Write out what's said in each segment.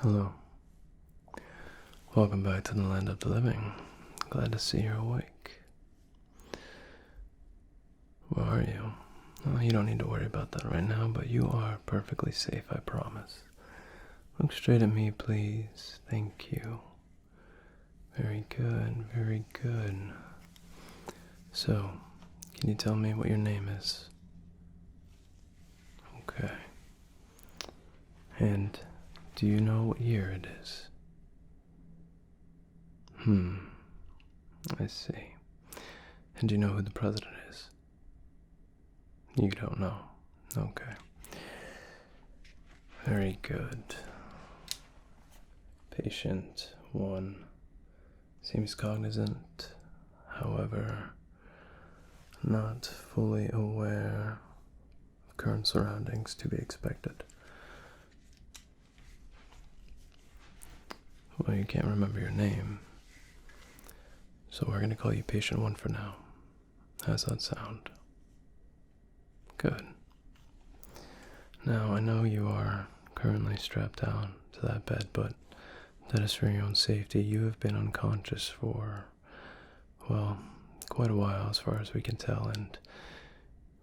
Hello. Welcome back to the land of the living. Glad to see you're awake. Where are you? Well, you don't need to worry about that right now, but you are perfectly safe, I promise. Look straight at me, please. Thank you. Very good, very good. So, can you tell me what your name is? Okay. And do you know what year it is? I see. And do you know who the president is? You don't know. Okay. Very good. Patient 1 seems cognizant, however, not fully aware of current surroundings, to be expected. Well, you can't remember your name, so we're going to call you Patient 1 for now. How's that sound? Good. Now, I know you are currently strapped down to that bed, but that is for your own safety. You have been unconscious for, well, quite a while as far as we can tell, and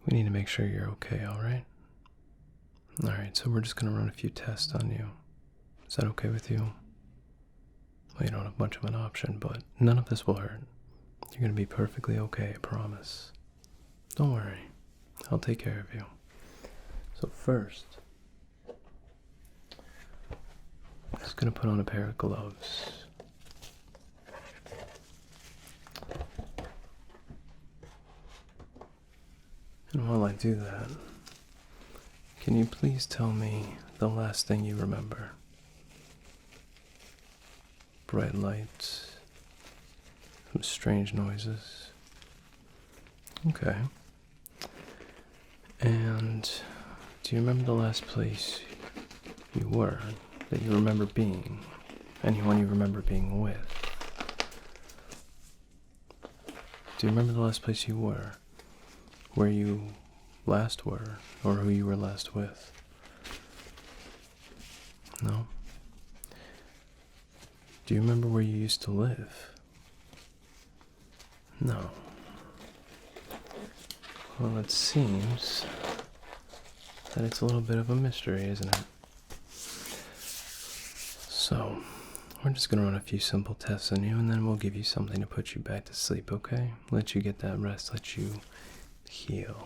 we need to make sure you're okay, alright? Alright, so we're just going to run a few tests on you. Is that okay with you? Well, you don't have much of an option, but none of this will hurt. You're going to be perfectly okay, I promise. Don't worry. I'll take care of you. So first, I'm just going to put on a pair of gloves. And while I do that, can you please tell me the last thing you remember? Bright lights, some strange noises. Okay. And do you remember the last place you were, that you remember being? Anyone you remember being with? Do you remember the last place you were? Where you last were, or who you were last with? No? Do you remember where you used to live? No. Well, it seems that it's a little bit of a mystery, isn't it? So, we're just going to run a few simple tests on you, and then we'll give you something to put you back to sleep, okay? Let you get that rest, let you heal.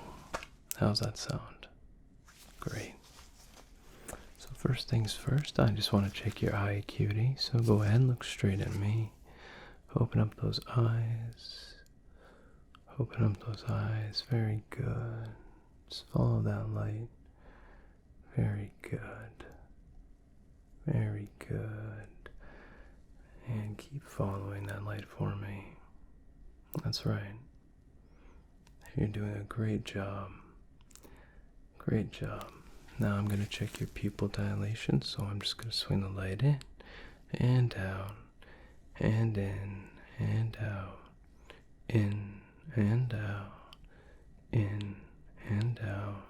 How's that sound? Great. So first things first, I just want to check your eye acuity, so go ahead and look straight at me. Open up those eyes. Open up those eyes. Very good. Just follow that light. Very good. Very good. And keep following that light for me. That's right. You're doing a great job. Great job. Now I'm going to check your pupil dilation, so I'm just going to swing the light in and out, and in and out, in and out, in and out.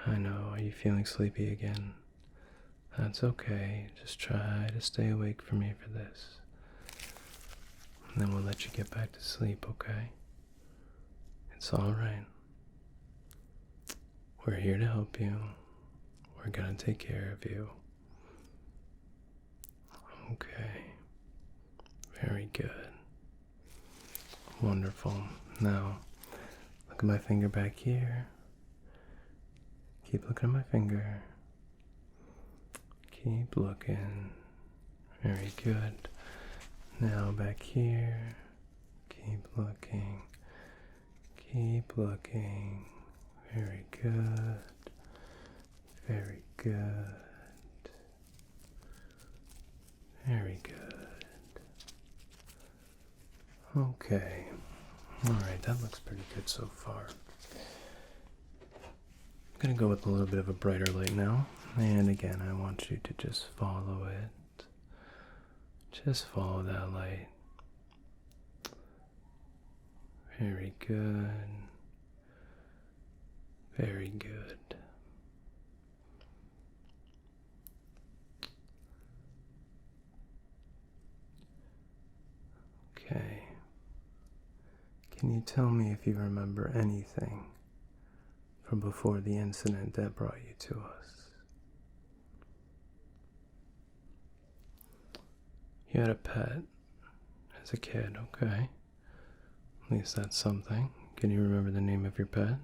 I know, are you feeling sleepy again? That's okay, just try to stay awake for me for this. And then we'll let you get back to sleep, okay? It's alright. We're here to help you. We're gonna take care of you. Okay. Very good. Wonderful. Now, look at my finger back here. Keep looking at my finger. Keep looking. Very good. Now back here. Keep looking. Keep looking. Very good. Very good. Very good. Okay. Alright, that looks pretty good so far. I'm going to go with a little bit of a brighter light now. And again, I want you to just follow it. Just follow that light. Very good. Very good. Can you tell me if you remember anything from before the incident that brought you to us? You had a pet as a kid, okay. At least that's something. Can you remember the name of your pet?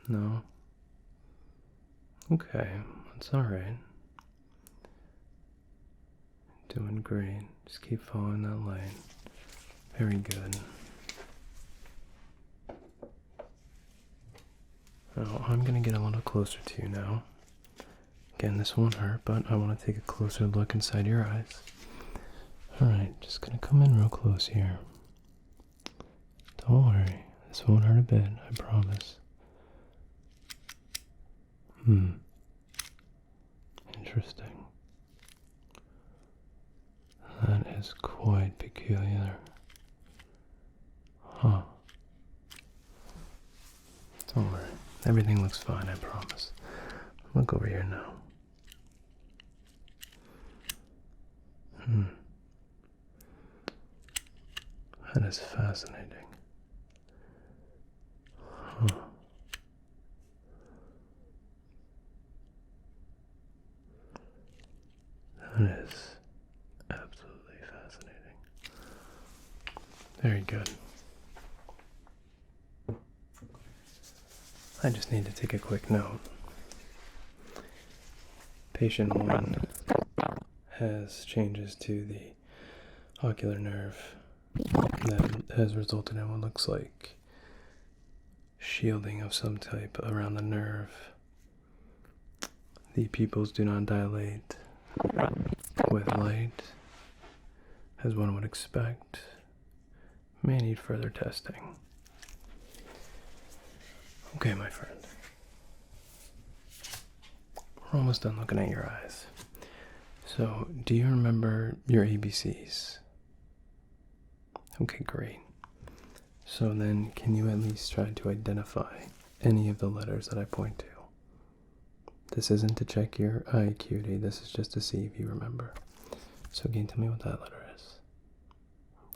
No? Okay, that's alright. Doing great. Just keep following that light. Very good. Now, I'm going to get a little closer to you now. Again, this won't hurt, but I want to take a closer look inside your eyes. Alright, just going to come in real close here. Don't worry, this won't hurt a bit, I promise. Interesting. That is quite peculiar. Huh. Don't worry. Everything looks fine, I promise. Look over here now. That is fascinating. Huh. That is absolutely fascinating. Very good. I just need to take a quick note. Patient 1 has changes to the ocular nerve that has resulted in what looks like shielding of some type around the nerve. The pupils do not dilate with light, as one would expect. May need further testing. Okay, my friend. We're almost done looking at your eyes. So, do you remember your ABCs? Okay, great. So then, can you at least try to identify any of the letters that I point to? This isn't to check your eye acuity, this is just to see if you remember. So can you tell me what that letter is?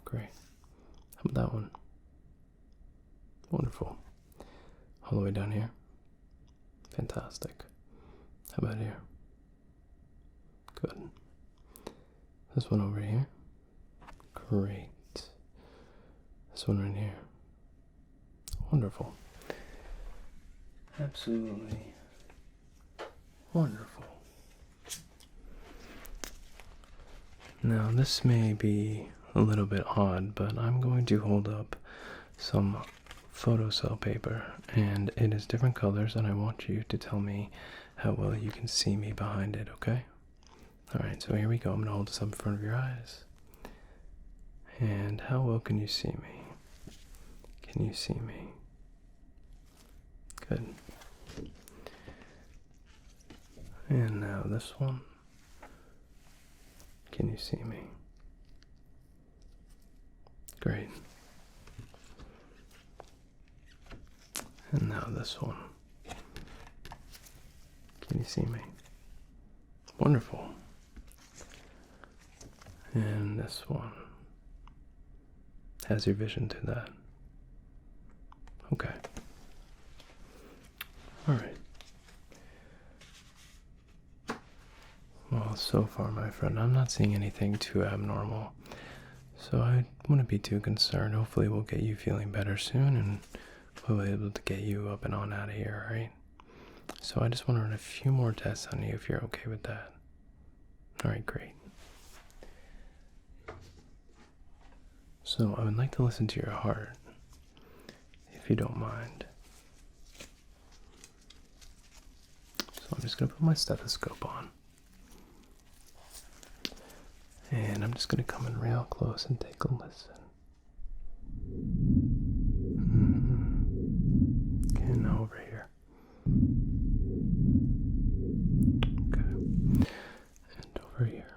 Great. How about that one? Wonderful. All the way down here? Fantastic. How about here? Good. This one over here? Great. This one right here? Wonderful. Absolutely wonderful. Now this may be a little bit odd, but I'm going to hold up some photocell paper, and it is different colors, and I want you to tell me how well you can see me behind it, okay? Alright, so here we go. I'm going to hold this up in front of your eyes. And how well can you see me? Can you see me? Good. And now this one. Can you see me? Great. And now this one. Can you see me? Wonderful. And this one. Has your vision to that? Okay. Alright. Well, so far, my friend, I'm not seeing anything too abnormal. So I wouldn't be too concerned. Hopefully we'll get you feeling better soon, and we'll be able to get you up and on out of here, alright? So I just want to run a few more tests on you if you're okay with that. Alright, great. So I would like to listen to your heart, if you don't mind. So I'm just going to put my stethoscope on. And I'm just going to come in real close and take a listen. Okay, now over here. Okay. And over here.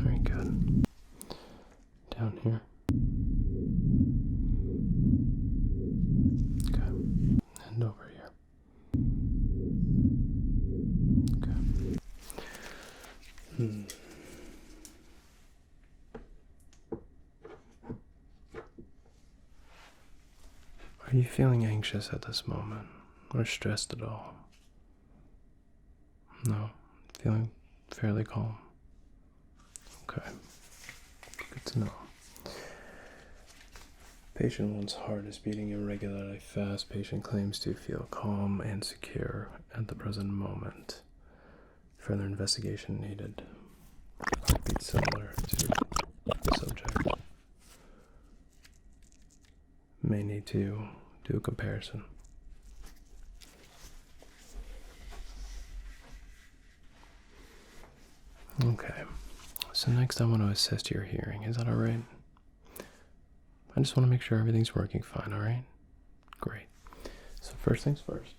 Very good. Down here. Okay. And over here. Okay. you feeling anxious at this moment or stressed at all? No? Feeling fairly calm? Okay. Good to know. Patient 1's heart is beating irregularly fast. Patient claims to feel calm and secure at the present moment. Further investigation needed. Heartbeat similar to the subject. May need to do a comparison. Okay, so next I want to assess your hearing. Is that alright? I just want to make sure everything's working fine, alright? Great. So first things first.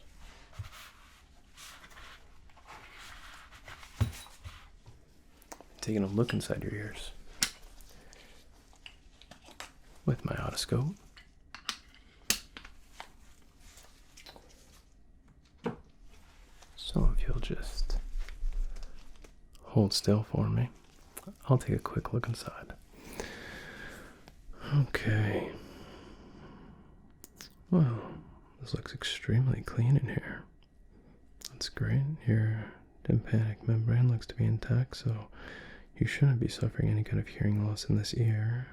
Taking a look inside your ears with my otoscope. So if you'll just hold still for me, I'll take a quick look inside. Okay. Well, this looks extremely clean in here. That's great. Your tympanic membrane looks to be intact, so you shouldn't be suffering any kind of hearing loss in this ear.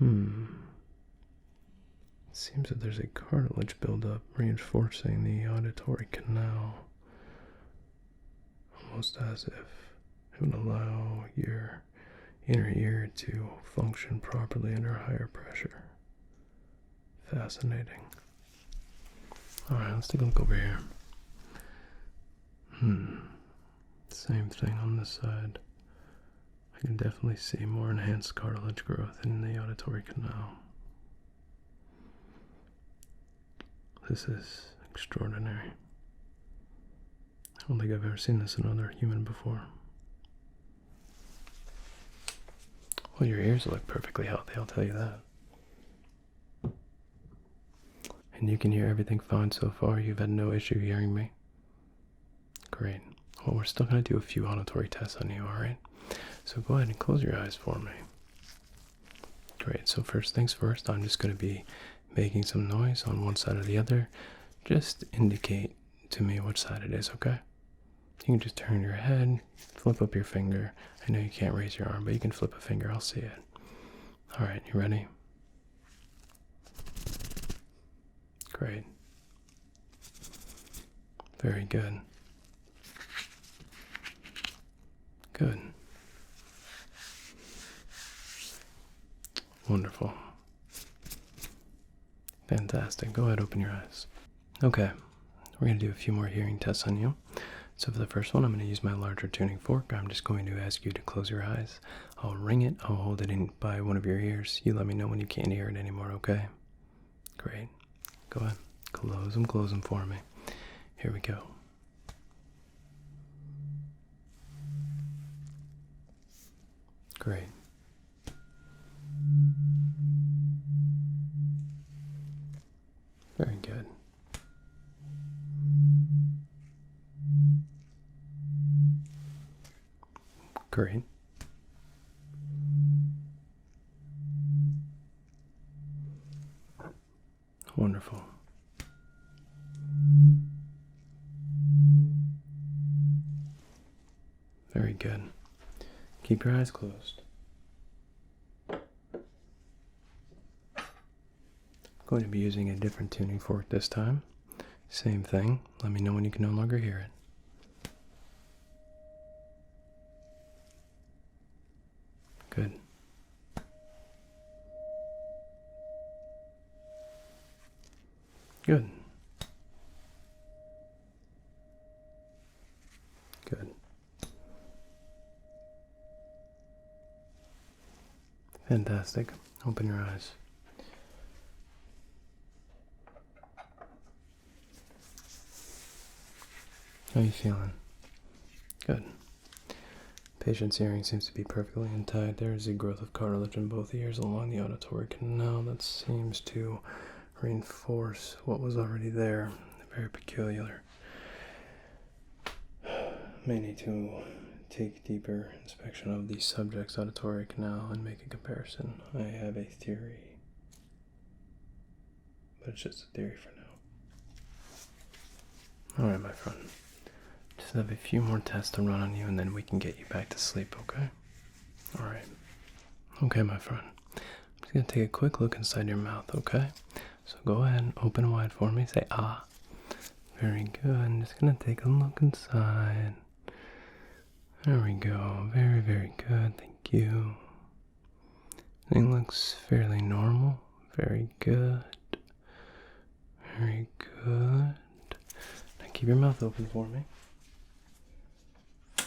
It seems that there's a cartilage buildup reinforcing the auditory canal, almost as if it would allow your inner ear to function properly under higher pressure. Fascinating. Alright, let's take a look over here. Same thing on this side. I can definitely see more enhanced cartilage growth in the auditory canal. This is extraordinary. I don't think I've ever seen this in another human before. Well, your ears look perfectly healthy, I'll tell you that. And you can hear everything fine so far? You've had no issue hearing me? Great. Well, we're still going to do a few auditory tests on you, alright? So go ahead and close your eyes for me. Great, so first things first, I'm just going to be making some noise on one side or the other. Just indicate to me which side it is, okay? You can just turn your head, flip up your finger. I know you can't raise your arm, but you can flip a finger, I'll see it. Alright, you ready? Great. Very good. Good. Wonderful. Fantastic. Go ahead, open your eyes. Okay, we're going to do a few more hearing tests on you. So for the first one, I'm going to use my larger tuning fork. I'm just going to ask you to close your eyes. I'll ring it. I'll hold it in by one of your ears. You let me know when you can't hear it anymore, okay? Great. Go ahead. Close them for me. Here we go. Great. Very good. Great. Wonderful. Very good. Keep your eyes closed. Going to be using a different tuning fork this time. Same thing. Let me know when you can no longer hear it. Good. Good. Good. Fantastic. Open your eyes. How are you feeling? Good. Patient's hearing seems to be perfectly intact. There is a growth of cartilage in both ears along the auditory canal that seems to reinforce what was already there. Very peculiar. May need to take deeper inspection of the subject's auditory canal and make a comparison. I have a theory. but it's just a theory for now. Alright, my friend. Just have a few more tests to run on you, and then we can get you back to sleep, okay? Alright. Okay, my friend. I'm just going to take a quick look inside your mouth, okay? So go ahead and open wide for me. Say, ah. Very good. I'm just going to take a look inside. There we go. Very, very good. Thank you. Everything looks fairly normal. Very good. Very good. Now keep your mouth open for me. I'm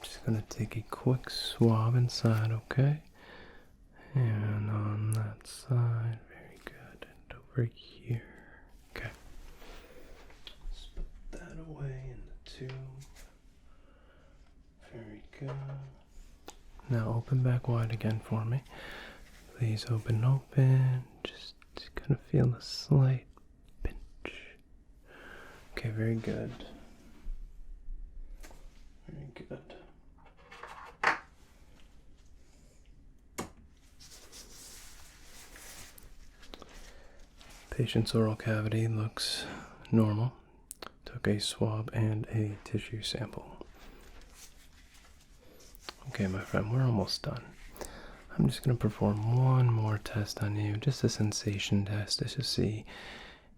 just going to take a quick swab inside, okay? And on that side. Very good. And over here. Okay. Let's put that away in the tube. Very good. Now open back wide again for me. Please open. Just kind of feel a slight pinch. Okay, very good. Very good. Patient's oral cavity looks normal. Took a swab and a tissue sample. Okay, my friend, we're almost done. I'm just going to perform one more test on you, just a sensation test, just to see,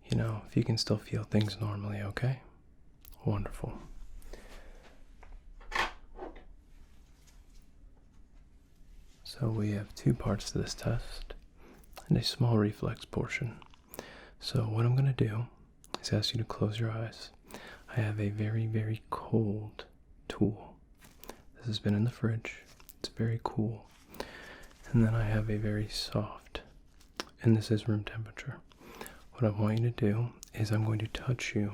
if you can still feel things normally, okay? Wonderful. So we have two parts to this test and a small reflex portion. So what I'm going to do is ask you to close your eyes. I have a very, very cold tool. This has been in the fridge. It's very cool. And then I have a very soft, and this is room temperature. What I want you to do is I'm going to touch you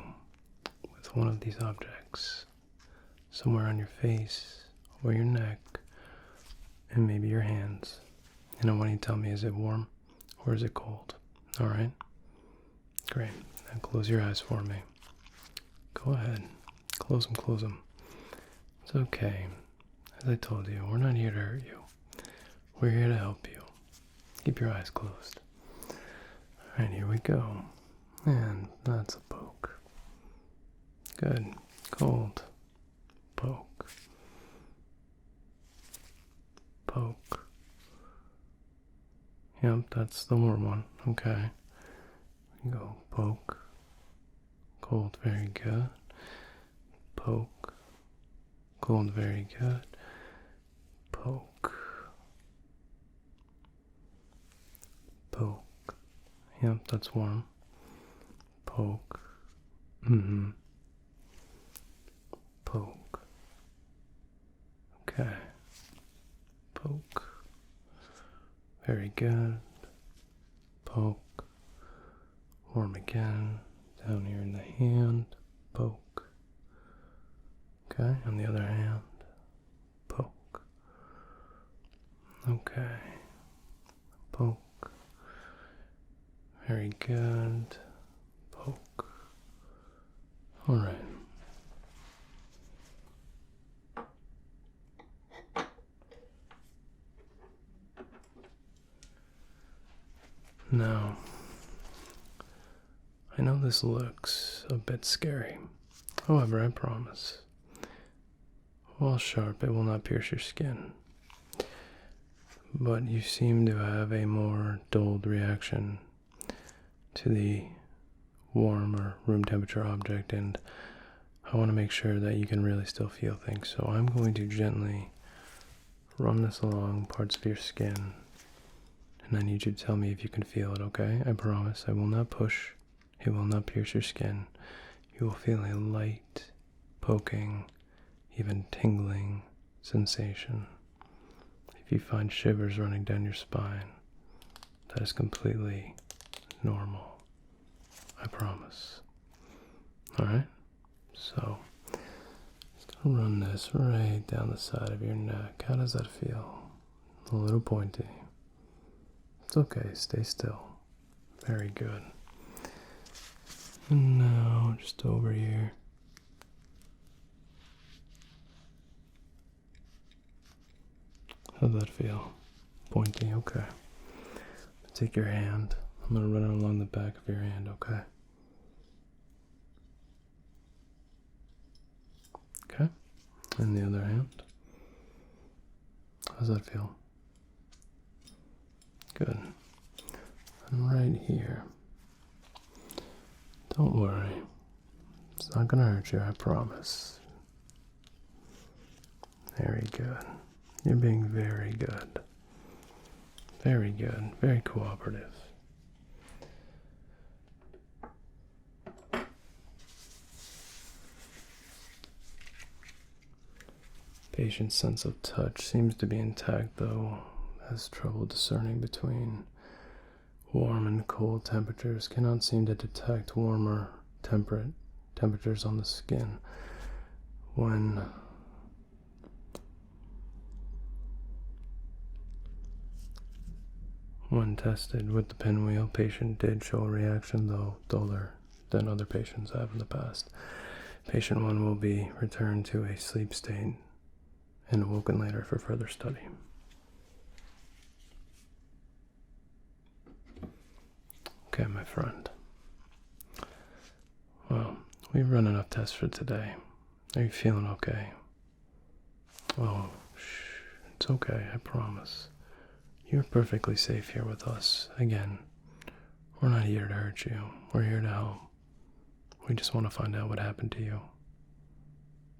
with one of these objects, somewhere on your face or your neck, and maybe your hands. And I want you to tell me, is it warm or is it cold? All right? Great. Now close your eyes for me. Go ahead. Close them. It's okay. As I told you, we're not here to hurt you. We're here to help you. Keep your eyes closed. Alright, here we go. And that's a poke. Good. Cold. Poke. Poke. Yep, that's the warm one. Okay. Go poke. Cold, very good. Poke. Cold, very good. Poke. Poke. Yep, that's warm. Poke. Poke. Okay. Poke. Very good. Poke. Warm again. Down here in the hand. Poke. Okay, on the other hand. Poke. Okay. Poke. Very good. Poke. Alright. Now, I know this looks a bit scary. However, I promise, while sharp, it will not pierce your skin. But you seem to have a more dulled reaction to the warm or room temperature object, and I want to make sure that you can really still feel things. So I'm going to gently run this along parts of your skin, and I need you to tell me if you can feel it, okay? I promise I will not push. It will not pierce your skin. You will feel a light, poking, even tingling sensation. If you find shivers running down your spine, that is completely normal. I promise. Alright? So, just gonna run this right down the side of your neck. How does that feel? A little pointy. It's okay, stay still. Very good. And now, just over here. How'd that feel? Pointy, okay. Take your hand. I'm going to run it along the back of your hand, okay? Okay. And the other hand. How's that feel? Good. And right here. Don't worry. It's not going to hurt you, I promise. Very good. You're being very good. Very good. Very cooperative. Patient's sense of touch seems to be intact, though has trouble discerning between warm and cold temperatures. Cannot seem to detect warmer temperate temperatures on the skin. When tested with the pinwheel, patient did show a reaction, though duller than other patients have in the past. Patient 1 will be returned to a sleep state and awoken later for further study. Okay, my friend. Well, we've run enough tests for today. Are you feeling okay? Oh, it's okay, I promise. You're perfectly safe here with us. Again, we're not here to hurt you. We're here to help. We just want to find out what happened to you.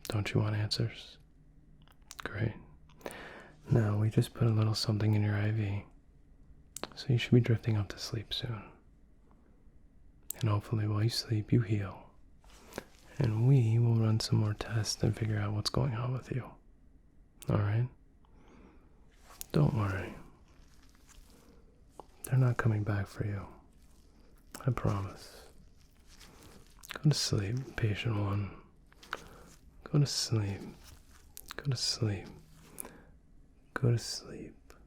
Don't you want answers? Great. Now, we just put a little something in your IV, so you should be drifting off to sleep soon. And hopefully while you sleep, you heal. And we will run some more tests and figure out what's going on with you. Alright? Don't worry. They're not coming back for you. I promise. Go to sleep, patient 1. Go to sleep. Go to sleep. Go to sleep.